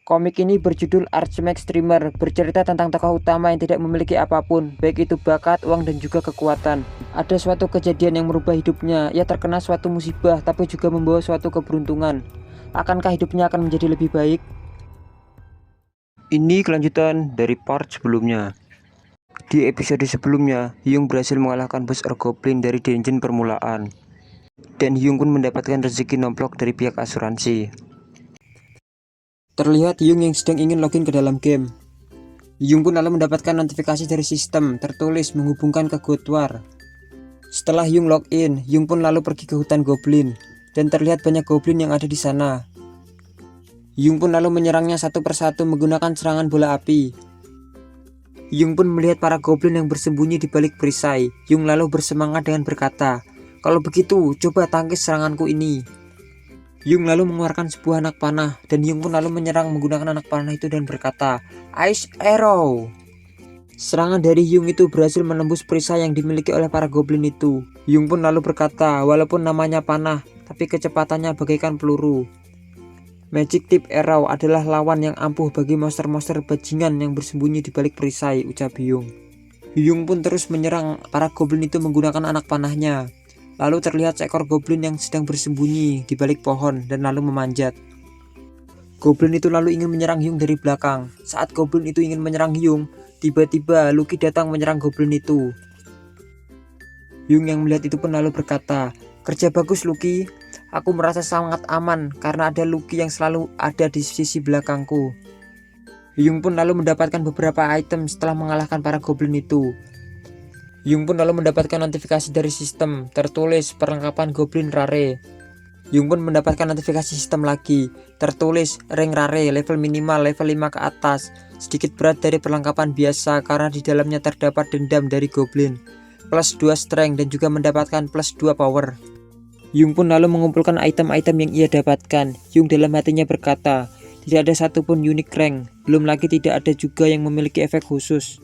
Komik ini berjudul Archmax Streamer, bercerita tentang tokoh utama yang tidak memiliki apapun, baik itu bakat, uang, dan juga kekuatan. Ada suatu kejadian yang merubah hidupnya, ia terkena suatu musibah tapi juga membawa suatu keberuntungan. Akankah hidupnya akan menjadi lebih baik? Ini kelanjutan dari part sebelumnya. Di episode sebelumnya, Hyung berhasil mengalahkan bos Goblin dari dungeon permulaan. Dan Hyung pun mendapatkan rezeki nomplok dari pihak asuransi. Terlihat Hyung yang sedang ingin login ke dalam game. Hyung pun lalu mendapatkan notifikasi dari sistem tertulis menghubungkan ke God War. Setelah Hyung login, Hyung pun lalu pergi ke hutan goblin dan terlihat banyak goblin yang ada di sana. Hyung pun lalu menyerangnya satu persatu menggunakan serangan bola api. Hyung pun melihat para goblin yang bersembunyi di balik perisai. Hyung lalu bersemangat dengan berkata, "Kalau begitu, coba tangkis seranganku ini." Hyung lalu mengeluarkan sebuah anak panah dan Hyung pun lalu menyerang menggunakan anak panah itu dan berkata, "Ice Arrow." Serangan dari Hyung itu berhasil menembus perisai yang dimiliki oleh para goblin itu. Hyung pun lalu berkata, walaupun namanya panah, tapi kecepatannya bagaikan peluru. Magic Tip Arrow adalah lawan yang ampuh bagi monster-monster bajingan yang bersembunyi di balik perisai, ucap Hyung. Hyung pun terus menyerang para goblin itu menggunakan anak panahnya. Lalu terlihat seekor goblin yang sedang bersembunyi di balik pohon dan lalu memanjat. Goblin itu lalu ingin menyerang Hyung dari belakang. Saat goblin itu ingin menyerang Hyung, tiba-tiba Lucky datang menyerang goblin itu. Hyung yang melihat itu pun lalu berkata, "Kerja bagus Lucky, aku merasa sangat aman karena ada Lucky yang selalu ada di sisi belakangku." Hyung pun lalu mendapatkan beberapa item setelah mengalahkan para goblin itu. Hyung pun lalu mendapatkan notifikasi dari sistem tertulis perlengkapan goblin rare. Hyung pun mendapatkan notifikasi sistem lagi tertulis rank rare level minimal level 5 ke atas, sedikit berat dari perlengkapan biasa karena di dalamnya terdapat dendam dari goblin, plus 2 strength dan juga mendapatkan plus 2 power. Hyung pun lalu mengumpulkan item-item yang ia dapatkan. Hyung dalam hatinya berkata, tidak ada satupun unique rank, belum lagi tidak ada juga yang memiliki efek khusus.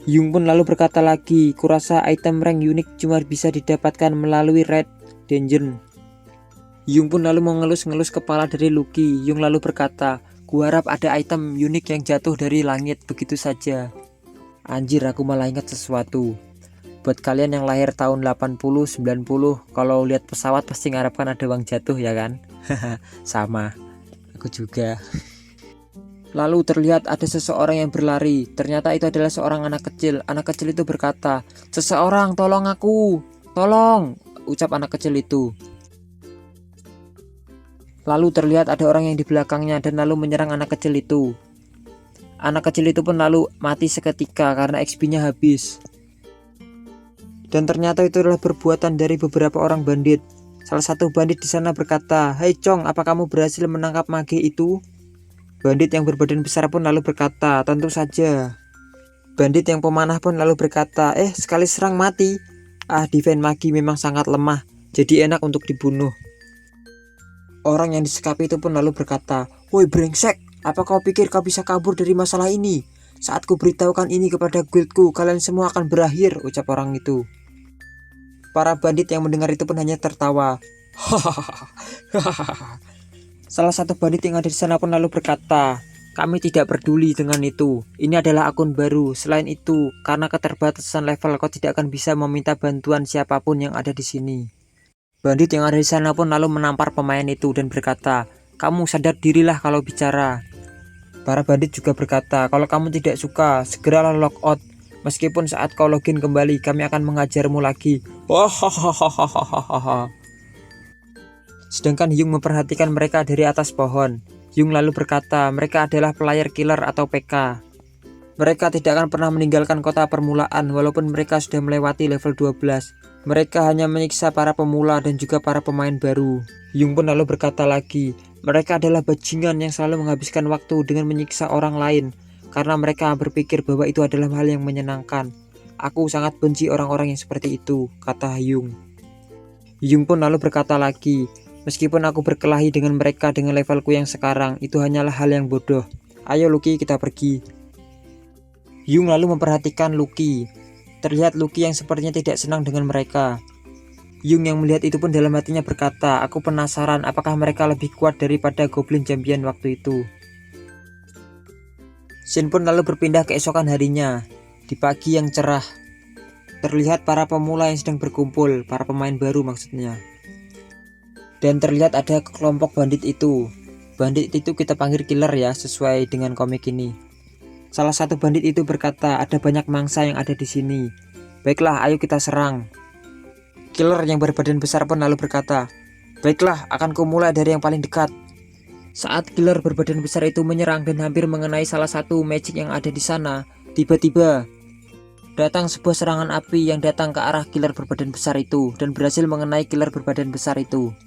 Hyung pun lalu berkata lagi, kurasa item rank unik cuma bisa didapatkan melalui Red Dungeon. Hyung pun lalu mengelus-ngelus kepala dari Lucky. Hyung lalu berkata, kuharap ada item unik yang jatuh dari langit begitu saja. Anjir, aku malah ingat sesuatu. Buat kalian yang lahir tahun 80, 90, kalau lihat pesawat pasti ngarepkan ada uang jatuh ya kan? Sama, aku juga. Lalu terlihat ada seseorang yang berlari. Ternyata itu adalah seorang anak kecil. Anak kecil itu berkata, "Seseorang tolong aku, tolong," ucap anak kecil itu. Lalu terlihat ada orang yang di belakangnya dan lalu menyerang anak kecil itu. Anak kecil itu pun lalu mati seketika karena XP-nya habis. Dan ternyata itu adalah perbuatan dari beberapa orang bandit. Salah satu bandit di sana berkata, "Hei Chong, apa kamu berhasil menangkap mage itu?" Bandit yang berbadan besar pun lalu berkata, "Tentu saja." Bandit yang pemanah pun lalu berkata, sekali serang mati. Defense magi memang sangat lemah, jadi enak untuk dibunuh." Orang yang disekapi itu pun lalu berkata, "Woi brengsek, apa kau pikir kau bisa kabur dari masalah ini? Saat ku beritahukan ini kepada guildku, kalian semua akan berakhir," ucap orang itu. Para bandit yang mendengar itu pun hanya tertawa. Hahaha. Salah satu bandit yang ada di sana pun lalu berkata, "Kami tidak peduli dengan itu. Ini adalah akun baru. Selain itu, karena keterbatasan level, kau tidak akan bisa meminta bantuan siapapun yang ada di sini." Bandit yang ada di sana pun lalu menampar pemain itu dan berkata, "Kamu sadar dirilah kalau bicara." Para bandit juga berkata, "Kalau kamu tidak suka, segeralah log out. Meskipun saat kau login kembali, kami akan mengajarmu lagi." Hahaha. Sedangkan Hyung memperhatikan mereka dari atas pohon. Hyung lalu berkata, mereka adalah player killer atau PK. Mereka tidak akan pernah meninggalkan kota permulaan walaupun mereka sudah melewati level 12. Mereka hanya menyiksa para pemula dan juga para pemain baru. Hyung pun lalu berkata lagi, mereka adalah bajingan yang selalu menghabiskan waktu dengan menyiksa orang lain karena mereka berpikir bahwa itu adalah hal yang menyenangkan. Aku sangat benci orang-orang yang seperti itu, kata Hyung. Hyung pun lalu berkata lagi, meskipun aku berkelahi dengan mereka dengan levelku yang sekarang, itu hanyalah hal yang bodoh. Ayo Lucky, kita pergi. Hyung lalu memperhatikan Lucky. Terlihat Lucky yang sepertinya tidak senang dengan mereka. Hyung yang melihat itu pun dalam hatinya berkata, aku penasaran apakah mereka lebih kuat daripada Goblin Champion waktu itu. Scene pun lalu berpindah keesokan harinya. Di pagi yang cerah, terlihat para pemula yang sedang berkumpul, para pemain baru maksudnya. Dan terlihat ada kelompok bandit itu. Bandit itu kita panggil killer ya, sesuai dengan komik ini. Salah satu bandit itu berkata, ada banyak mangsa yang ada di sini. Baiklah, ayo kita serang. Killer yang berbadan besar pun lalu berkata, baiklah, akan kumulai dari yang paling dekat. Saat killer berbadan besar itu menyerang dan hampir mengenai salah satu magic yang ada di sana, tiba-tiba datang sebuah serangan api yang datang ke arah killer berbadan besar itu dan berhasil mengenai killer berbadan besar itu.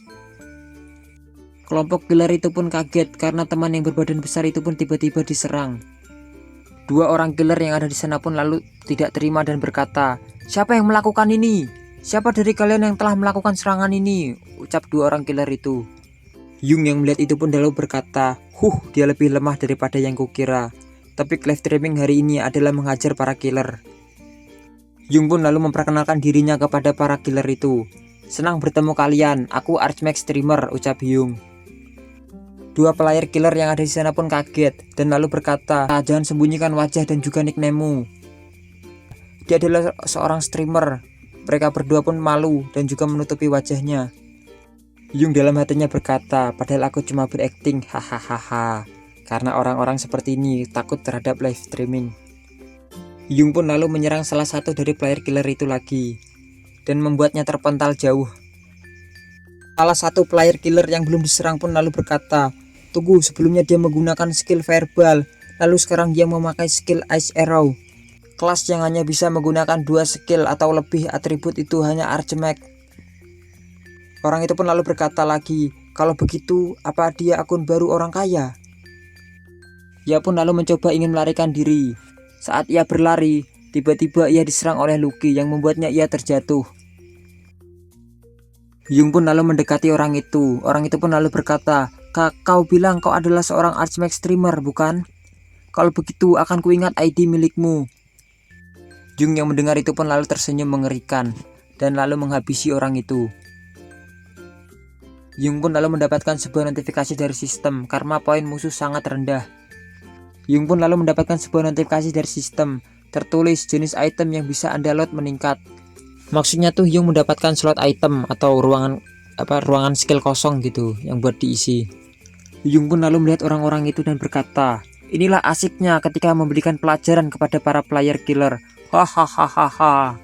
Kelompok killer itu pun kaget karena teman yang berbadan besar itu pun tiba-tiba diserang. Dua orang killer yang ada di sana pun lalu tidak terima dan berkata, siapa yang melakukan ini? Siapa dari kalian yang telah melakukan serangan ini? Ucap dua orang killer itu. Yung yang melihat itu pun lalu berkata, dia lebih lemah daripada yang kukira. Tapi live streaming hari ini adalah menghajar para killer. Yung pun lalu memperkenalkan dirinya kepada para killer itu. Senang bertemu kalian, aku Archmax Streamer, ucap Yung. Dua player killer yang ada di sana pun kaget dan lalu berkata, jangan sembunyikan wajah dan juga nickname-mu. Dia adalah seorang streamer. Mereka berdua pun malu dan juga menutupi wajahnya. Yung dalam hatinya berkata, padahal aku cuma berakting, hahaha. Karena orang-orang seperti ini takut terhadap live streaming. Yung pun lalu menyerang salah satu dari player killer itu lagi dan membuatnya terpental jauh. Salah satu player killer yang belum diserang pun lalu berkata, tunggu, sebelumnya dia menggunakan skill fireball, lalu sekarang dia memakai skill ice arrow. Kelas yang hanya bisa menggunakan 2 skill atau lebih atribut itu hanya Archmax. Orang itu pun lalu berkata lagi, kalau begitu apa dia akun baru orang kaya? Ia pun lalu mencoba ingin melarikan diri. Saat ia berlari, tiba-tiba ia diserang oleh Lucky yang membuatnya ia terjatuh. Yung pun lalu mendekati orang itu. Orang itu pun lalu berkata, kau bilang kau adalah seorang Archmax streamer, bukan? Kalau begitu akan kuingat ID milikmu. Yung yang mendengar itu pun lalu tersenyum mengerikan dan lalu menghabisi orang itu. Yung pun lalu mendapatkan sebuah notifikasi dari sistem karena poin musuh sangat rendah. Yung pun lalu mendapatkan sebuah notifikasi dari sistem, tertulis jenis item yang bisa Anda load meningkat. Maksudnya tuh Yung mendapatkan slot item atau ruangan skill kosong gitu yang buat diisi. Yung pun lalu melihat orang-orang itu dan berkata, inilah asiknya ketika memberikan pelajaran kepada para player killer. Hahaha.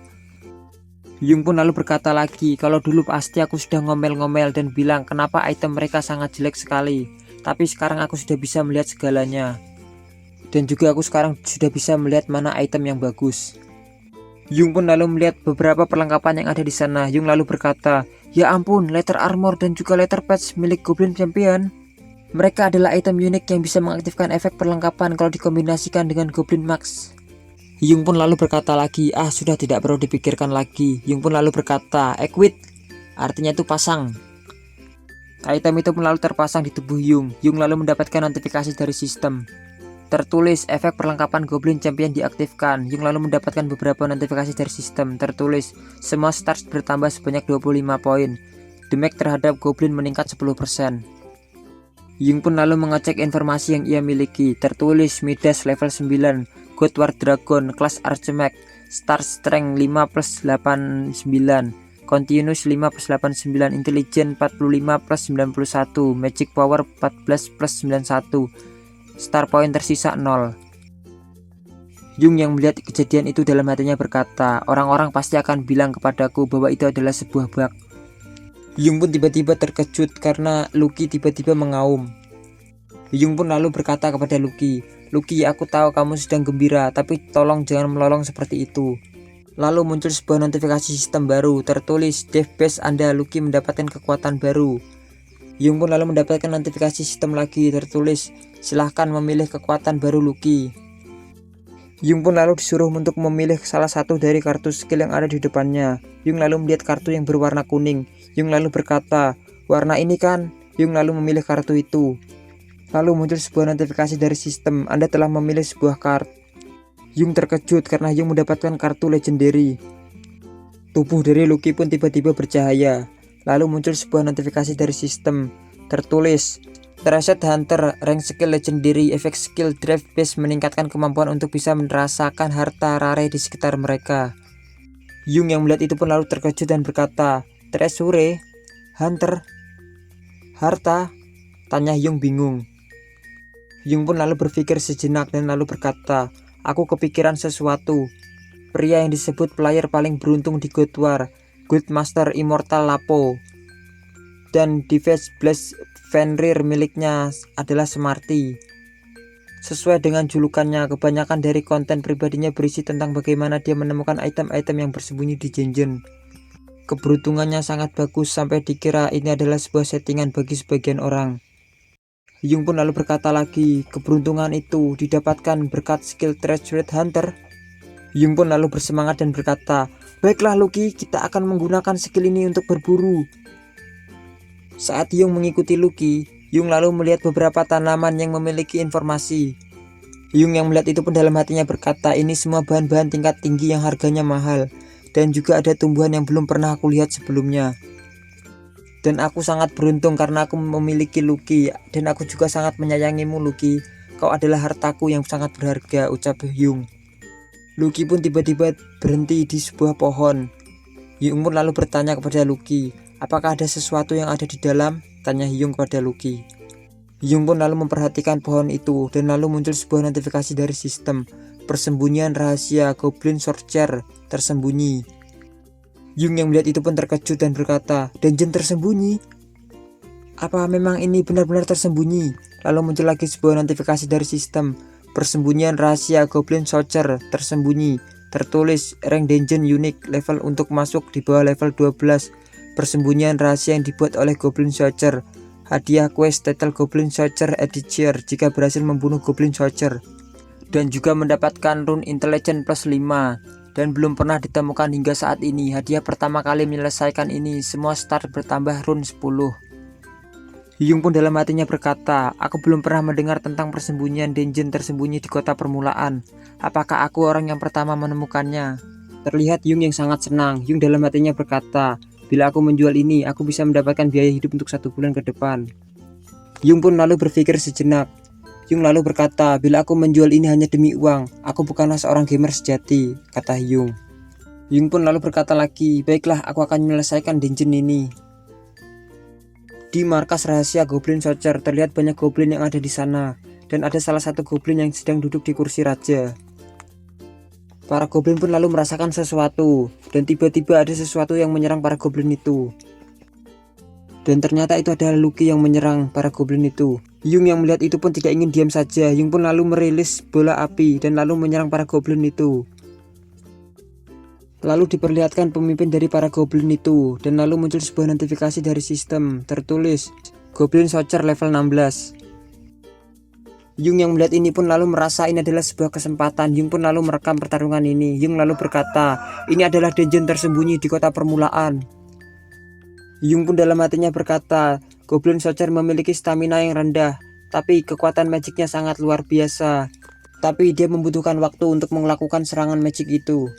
Yung pun lalu berkata lagi, kalau dulu pasti aku sudah ngomel-ngomel dan bilang kenapa item mereka sangat jelek sekali. Tapi sekarang aku sudah bisa melihat segalanya. Dan juga aku sekarang sudah bisa melihat mana item yang bagus. Yung pun lalu melihat beberapa perlengkapan yang ada di sana. Yung lalu berkata, ya ampun, leather armor dan juga leather patch milik Goblin Champion. Mereka adalah item unik yang bisa mengaktifkan efek perlengkapan kalau dikombinasikan dengan Goblin Max. Yung pun lalu berkata lagi, sudah tidak perlu dipikirkan lagi. Yung pun lalu berkata, equip, artinya itu pasang. Item itu pun lalu terpasang di tubuh Yung. Yung lalu mendapatkan notifikasi dari sistem. Tertulis efek perlengkapan Goblin Champion diaktifkan. Yung lalu mendapatkan beberapa notifikasi dari sistem. Tertulis semua stars bertambah sebanyak 25 poin. Damage terhadap Goblin meningkat 10%. Yung pun lalu mengecek informasi yang ia miliki. Tertulis Midas level 9, God War Dragon, kelas Archmax, Star Strength 5 plus 89, Continuous 5 plus 89, Intelligence 45 plus 91, Magic Power 14 plus 91, Star Point tersisa 0. Yung yang melihat kejadian itu dalam hatinya berkata, orang-orang pasti akan bilang kepadaku bahwa itu adalah sebuah bug. Yung pun tiba-tiba terkejut karena Lucky tiba-tiba mengaum. Yung pun lalu berkata kepada Lucky, aku tahu kamu sedang gembira, tapi tolong jangan melolong seperti itu. Lalu muncul sebuah notifikasi sistem baru, tertulis Dev Base Anda Lucky mendapatkan kekuatan baru. Yung pun lalu mendapatkan notifikasi sistem lagi, tertulis silahkan memilih kekuatan baru Lucky. Yung pun lalu disuruh untuk memilih salah satu dari kartu skill yang ada di depannya. Yung lalu melihat kartu yang berwarna kuning. Yung lalu berkata, warna ini kan? Yung lalu memilih kartu itu. Lalu muncul sebuah notifikasi dari sistem, Anda telah memilih sebuah kartu. Yung terkejut karena Yung mendapatkan kartu legendary. Tubuh dari Lucky pun tiba-tiba bercahaya. Lalu muncul sebuah notifikasi dari sistem, tertulis Treasure Hunter, rank skill legendary, efek skill drive base meningkatkan kemampuan untuk bisa merasakan harta rare di sekitar mereka. Yung yang melihat itu pun lalu terkejut dan berkata, Treasure Hunter, harta? Tanya Yung bingung. Yung pun lalu berpikir sejenak dan lalu berkata, aku kepikiran sesuatu. Pria yang disebut player paling beruntung di God War, Guildmaster Immortal Lapo, dan Device Blast Fenrir miliknya adalah Smarty. Sesuai dengan julukannya, kebanyakan dari konten pribadinya berisi tentang bagaimana dia menemukan item-item yang bersembunyi di dungeon. Keberuntungannya sangat bagus sampai dikira ini adalah sebuah settingan bagi sebagian orang. Yung pun lalu berkata lagi, keberuntungan itu didapatkan berkat skill Treasure Hunter. Yung pun lalu bersemangat dan berkata, baiklah Lucky, kita akan menggunakan skill ini untuk berburu. Saat Yung mengikuti Lucky, Yung lalu melihat beberapa tanaman yang memiliki informasi. Yung yang melihat itu pun dalam hatinya berkata, ini semua bahan-bahan tingkat tinggi yang harganya mahal. Dan juga ada tumbuhan yang belum pernah aku lihat sebelumnya. Dan aku sangat beruntung karena aku memiliki Lucky. Dan aku juga sangat menyayangimu Lucky. Kau adalah hartaku yang sangat berharga, ucap Yung. Lucky pun tiba-tiba berhenti di sebuah pohon. Yung pun lalu bertanya kepada Lucky, apakah ada sesuatu yang ada di dalam? Tanya Yung kepada Lucky. Yung pun lalu memperhatikan pohon itu dan lalu muncul sebuah notifikasi dari sistem. Persembunyian rahasia Goblin Sorcerer tersembunyi. Yung yang melihat itu pun terkejut dan berkata, dungeon tersembunyi? Apa memang ini benar-benar tersembunyi? Lalu muncul lagi sebuah notifikasi dari sistem. Persembunyian rahasia Goblin Sorcerer tersembunyi. Tertulis rank dungeon unik, level untuk masuk di bawah level 12. Persembunyian rahasia yang dibuat oleh Goblin Sorcerer. Hadiah quest title Goblin Sorcerer Edition jika berhasil membunuh Goblin Sorcerer. Dan juga mendapatkan rune intelligence plus 5. Dan belum pernah ditemukan hingga saat ini. Hadiah pertama kali menyelesaikan ini, semua start bertambah rune 10. Yung pun dalam hatinya berkata, aku belum pernah mendengar tentang persembunyian dungeon tersembunyi di kota permulaan. Apakah aku orang yang pertama menemukannya? Terlihat Yung yang sangat senang. Yung dalam hatinya berkata, bila aku menjual ini, aku bisa mendapatkan biaya hidup untuk 1 bulan ke depan. Yung pun lalu berpikir sejenak. Yung lalu berkata, bila aku menjual ini hanya demi uang, aku bukanlah seorang gamer sejati, kata Yung. Yung pun lalu berkata lagi, baiklah aku akan menyelesaikan dungeon ini. Di markas rahasia Goblin Sorcerer terlihat banyak goblin yang ada di sana, dan ada salah satu goblin yang sedang duduk di kursi raja. Para goblin pun lalu merasakan sesuatu, dan tiba-tiba ada sesuatu yang menyerang para goblin itu. Dan ternyata itu adalah Lucky yang menyerang para goblin itu. Yung yang melihat itu pun tidak ingin diam saja. Yung pun lalu merilis bola api dan lalu menyerang para goblin itu. Lalu diperlihatkan pemimpin dari para goblin itu, dan lalu muncul sebuah notifikasi dari sistem, tertulis Goblin Sorcerer level 16. Yung yang melihat ini pun lalu merasa ini adalah sebuah kesempatan. Yung pun lalu merekam pertarungan ini. Yung lalu berkata, ini adalah dungeon tersembunyi di kota permulaan. Yung pun dalam hatinya berkata, Goblin Sorcerer memiliki stamina yang rendah, tapi kekuatan magicnya sangat luar biasa. Tapi dia membutuhkan waktu untuk melakukan serangan magic itu.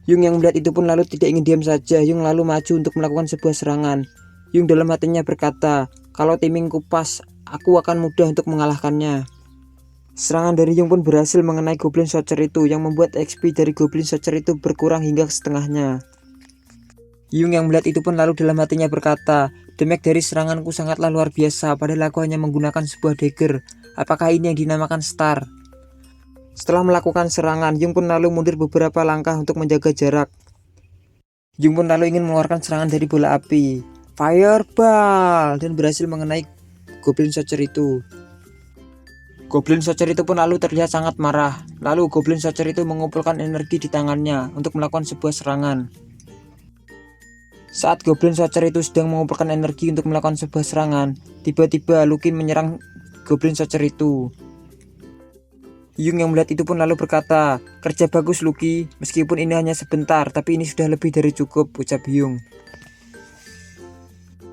Yung yang melihat itu pun lalu tidak ingin diam saja. Yung lalu maju untuk melakukan sebuah serangan. Yung dalam hatinya berkata, kalau timingku pas, aku akan mudah untuk mengalahkannya. Serangan dari Yung pun berhasil mengenai Goblin Sorcerer itu, yang membuat XP dari Goblin Sorcerer itu berkurang hingga setengahnya. Yung yang melihat itu pun lalu dalam hatinya berkata, damage dari seranganku sangatlah luar biasa, padahal aku hanya menggunakan sebuah dagger. Apakah ini yang dinamakan star? Setelah melakukan serangan, Yung pun lalu mundur beberapa langkah untuk menjaga jarak. Yung pun lalu ingin mengeluarkan serangan dari bola api, Fireball, dan berhasil mengenai Goblin Sorcerer itu. Goblin Sorcerer itu pun lalu terlihat sangat marah. Lalu Goblin Sorcerer itu mengumpulkan energi di tangannya untuk melakukan sebuah serangan. Saat Goblin Sorcerer itu sedang mengumpulkan energi untuk melakukan sebuah serangan, tiba-tiba Lucky menyerang Goblin Sorcerer itu. Yung yang melihat itu pun lalu berkata, kerja bagus Lucky, meskipun ini hanya sebentar, tapi ini sudah lebih dari cukup, ucap Yung.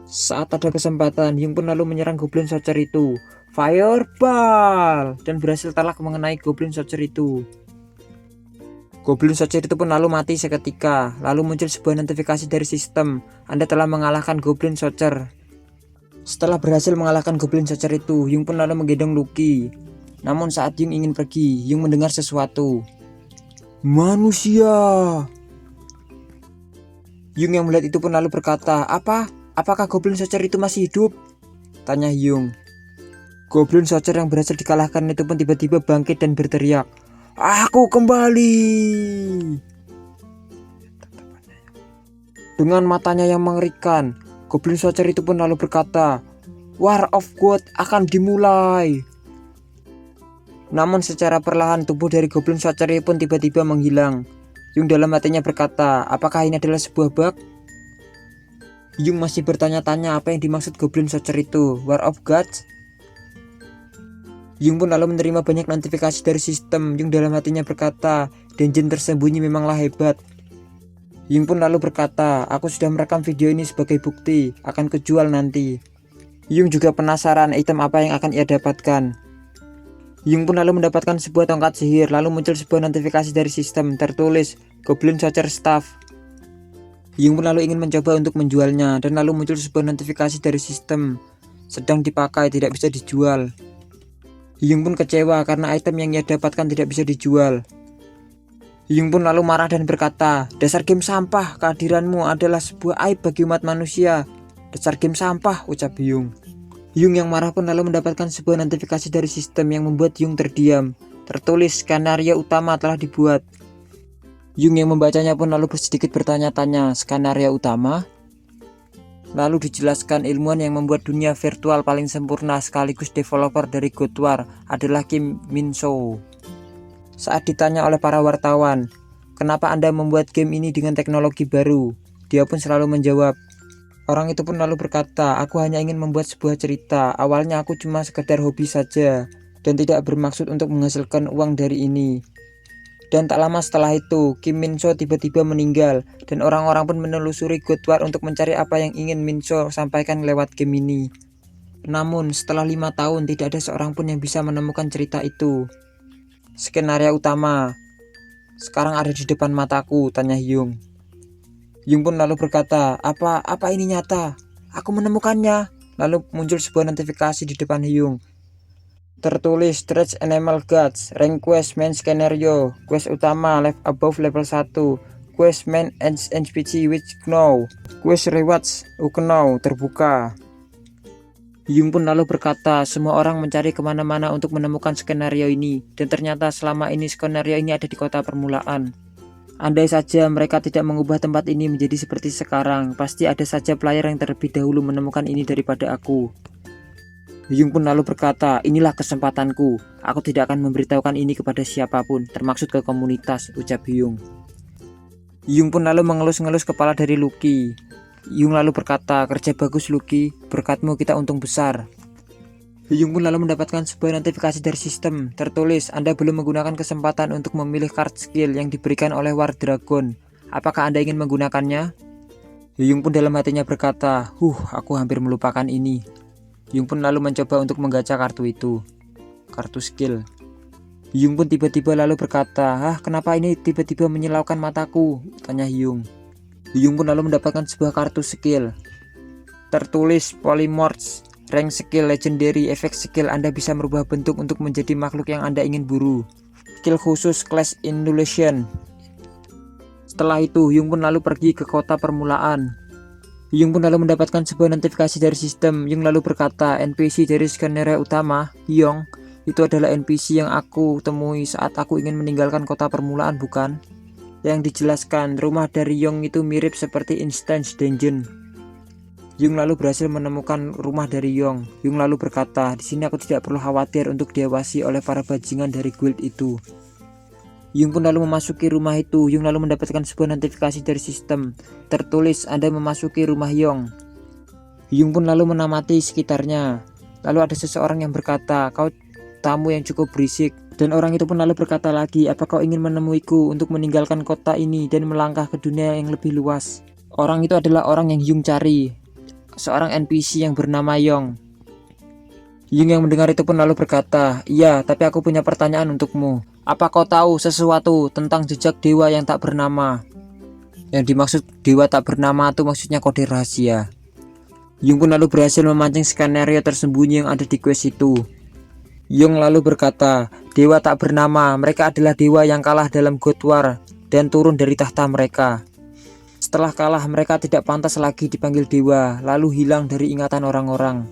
Saat ada kesempatan, Yung pun lalu menyerang Goblin Sorcerer itu, Fireball, dan berhasil telak mengenai Goblin Sorcerer itu. Goblin Sorcerer itu pun lalu mati seketika. Lalu muncul sebuah notifikasi dari sistem, Anda telah mengalahkan Goblin Sorcerer. Setelah berhasil mengalahkan Goblin Searcher itu, Yung pun lalu menggendong Lucky. Namun saat Yung ingin pergi, Yung mendengar sesuatu. Manusia! Yung yang melihat itu pun lalu berkata, Apakah Goblin Searcher itu masih hidup? Tanya Yung. Goblin Searcher yang berhasil dikalahkan itu pun tiba-tiba bangkit dan berteriak, Aku kembali! Dengan matanya yang mengerikan, Goblin Searcher itu pun lalu berkata, War of God akan dimulai. Namun secara perlahan tubuh dari Goblin Searcher pun tiba-tiba menghilang. Yung dalam hatinya berkata, apakah ini adalah sebuah bug? Yung masih bertanya-tanya apa yang dimaksud Goblin Searcher itu, War of Gods? Yung pun lalu menerima banyak notifikasi dari sistem. Yung dalam hatinya berkata, dungeon tersembunyi memanglah hebat. Yung pun lalu berkata, aku sudah merekam video ini sebagai bukti, akan kujual nanti. Yung juga penasaran item apa yang akan ia dapatkan. Yung pun lalu mendapatkan sebuah tongkat sihir, lalu muncul sebuah notifikasi dari sistem, tertulis, Goblin Searcher Staff. Yung pun lalu ingin mencoba untuk menjualnya, dan lalu muncul sebuah notifikasi dari sistem, sedang dipakai, tidak bisa dijual. Yung pun kecewa karena item yang ia dapatkan tidak bisa dijual. Yung pun lalu marah dan berkata, dasar game sampah, kehadiranmu adalah sebuah aib bagi umat manusia. Dasar game sampah, ucap Yung. Yung yang marah pun lalu mendapatkan sebuah notifikasi dari sistem yang membuat Yung terdiam. Tertulis, skenario utama telah dibuat. Yung yang membacanya pun lalu sedikit bertanya-tanya, skenario utama? Lalu dijelaskan ilmuwan yang membuat dunia virtual paling sempurna sekaligus developer dari God War adalah Kim Min-soo. Saat ditanya oleh para wartawan, kenapa Anda membuat game ini dengan teknologi baru? Dia pun selalu menjawab. Orang itu pun lalu berkata, aku hanya ingin membuat sebuah cerita. Awalnya aku cuma sekedar hobi saja dan tidak bermaksud untuk menghasilkan uang dari ini. Dan tak lama setelah itu, Kim Min-soo tiba-tiba meninggal dan orang-orang pun menelusuri God War untuk mencari apa yang ingin Min-soo sampaikan lewat game ini. Namun setelah 5 tahun tidak ada seorang pun yang bisa menemukan cerita itu. Skenario utama sekarang ada di depan mataku, tanya Yung. Yung pun lalu berkata, apa ini nyata? Aku menemukannya. Lalu muncul sebuah notifikasi di depan Yung. Tertulis Stretch Animal Gods, Rank Quest Main Skenario, Quest utama Live Above level 1, Quest Main NPC Which Know, Quest Rewards Uknow terbuka. Yung pun lalu berkata, semua orang mencari kemana-mana untuk menemukan skenario ini, dan ternyata selama ini skenario ini ada di kota permulaan. Andai saja mereka tidak mengubah tempat ini menjadi seperti sekarang, pasti ada saja player yang terlebih dahulu menemukan ini daripada aku. Yung pun lalu berkata, inilah kesempatanku, aku tidak akan memberitahukan ini kepada siapapun, termaksud ke komunitas, ucap Yung. Yung pun lalu mengelus-ngelus kepala dari Lucky. Yung lalu berkata, kerja bagus Lucky, berkatmu kita untung besar. Yung pun lalu mendapatkan sebuah notifikasi dari sistem, tertulis, Anda belum menggunakan kesempatan untuk memilih card skill yang diberikan oleh War Dragon. Apakah Anda ingin menggunakannya? Yung pun dalam hatinya berkata, aku hampir melupakan ini. Yung pun lalu mencoba untuk menggacha kartu itu, kartu skill. Yung pun tiba-tiba lalu berkata, kenapa ini tiba-tiba menyilaukan mataku? Tanya Yung. Yung pun lalu mendapatkan sebuah kartu skill, tertulis Polymorphs, rank skill legendary, efek skill Anda bisa merubah bentuk untuk menjadi makhluk yang Anda ingin buru. Skill khusus Clash Annihilation. Setelah itu Yung pun lalu pergi ke kota permulaan. Yung pun lalu mendapatkan sebuah notifikasi dari sistem. Yung lalu berkata, NPC dari skenario utama, Yong, itu adalah NPC yang aku temui saat aku ingin meninggalkan kota permulaan, bukan? Yang dijelaskan, rumah dari Yong itu mirip seperti Instance Dungeon. Yung lalu berhasil menemukan rumah dari Yong. Yung lalu berkata, di sini aku tidak perlu khawatir untuk diawasi oleh para bajingan dari guild itu. Yung pun lalu memasuki rumah itu. Yung lalu mendapatkan sebuah notifikasi dari sistem, tertulis, Anda memasuki rumah Yong. Yung pun lalu menamati sekitarnya. Lalu ada seseorang yang berkata, kau tamu yang cukup berisik. Dan orang itu pun lalu berkata lagi, apa kau ingin menemuiku untuk meninggalkan kota ini dan melangkah ke dunia yang lebih luas? Orang itu adalah orang yang Yung cari, seorang NPC yang bernama Yong. Yung yang mendengar itu pun lalu berkata, iya, tapi aku punya pertanyaan untukmu. Apa kau tahu sesuatu tentang jejak dewa yang tak bernama? Yang dimaksud dewa tak bernama itu maksudnya kode rahasia. Yung pun lalu berhasil memancing skenario tersembunyi yang ada di quest itu. Yung lalu berkata, dewa tak bernama, mereka adalah dewa yang kalah dalam God War dan turun dari tahta mereka. Setelah kalah, mereka tidak pantas lagi dipanggil dewa, lalu hilang dari ingatan orang-orang.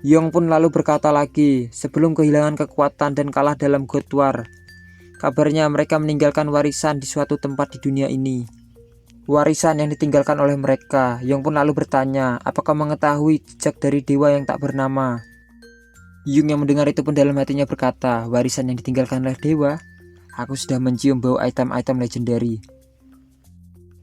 Yung pun lalu berkata lagi, sebelum kehilangan kekuatan dan kalah dalam God War, kabarnya mereka meninggalkan warisan di suatu tempat di dunia ini. Warisan yang ditinggalkan oleh mereka. Yung pun lalu bertanya, apakah mengetahui jejak dari dewa yang tak bernama? Yung yang mendengar itu pun dalam hatinya berkata, warisan yang ditinggalkan oleh dewa? Aku sudah mencium bau item-item legendary.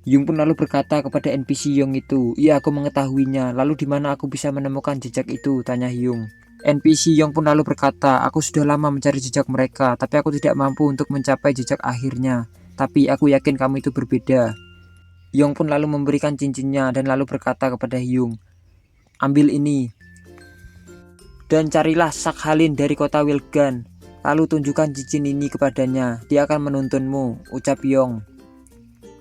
Yung pun lalu berkata kepada NPC Yung itu, iya aku mengetahuinya, lalu di mana aku bisa menemukan jejak itu? Tanya Yung. NPC Yung pun lalu berkata, aku sudah lama mencari jejak mereka, tapi aku tidak mampu untuk mencapai jejak akhirnya. Tapi aku yakin kamu itu berbeda. Yung pun lalu memberikan cincinnya dan lalu berkata kepada Yung, ambil ini dan carilah Sakhalin dari kota Wilgan, lalu tunjukkan cincin ini kepadanya, dia akan menuntunmu, ucap Yung.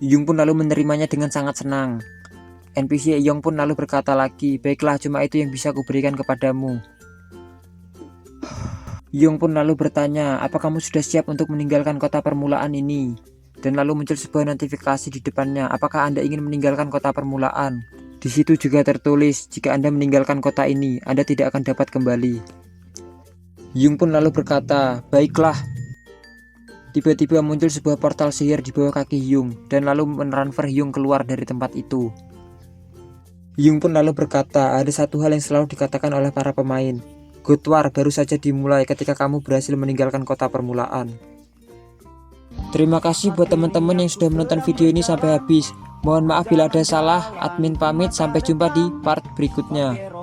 Yung pun lalu menerimanya dengan sangat senang. NPC Yung pun lalu berkata lagi, baiklah, cuma itu yang bisa kuberikan kepadamu. Yung pun lalu bertanya, apa kamu sudah siap untuk meninggalkan kota permulaan ini? Dan lalu muncul sebuah notifikasi di depannya, apakah Anda ingin meninggalkan kota permulaan? Di situ juga tertulis, jika Anda meninggalkan kota ini, Anda tidak akan dapat kembali. Yung pun lalu berkata, baiklah. Tiba-tiba muncul sebuah portal sihir di bawah kaki Yung, dan lalu mentransfer Yung keluar dari tempat itu. Yung pun lalu berkata, ada satu hal yang selalu dikatakan oleh para pemain, God War baru saja dimulai ketika kamu berhasil meninggalkan kota permulaan. Terima kasih buat teman-teman yang sudah menonton video ini sampai habis. Mohon maaf bila ada salah, admin pamit, sampai jumpa di part berikutnya.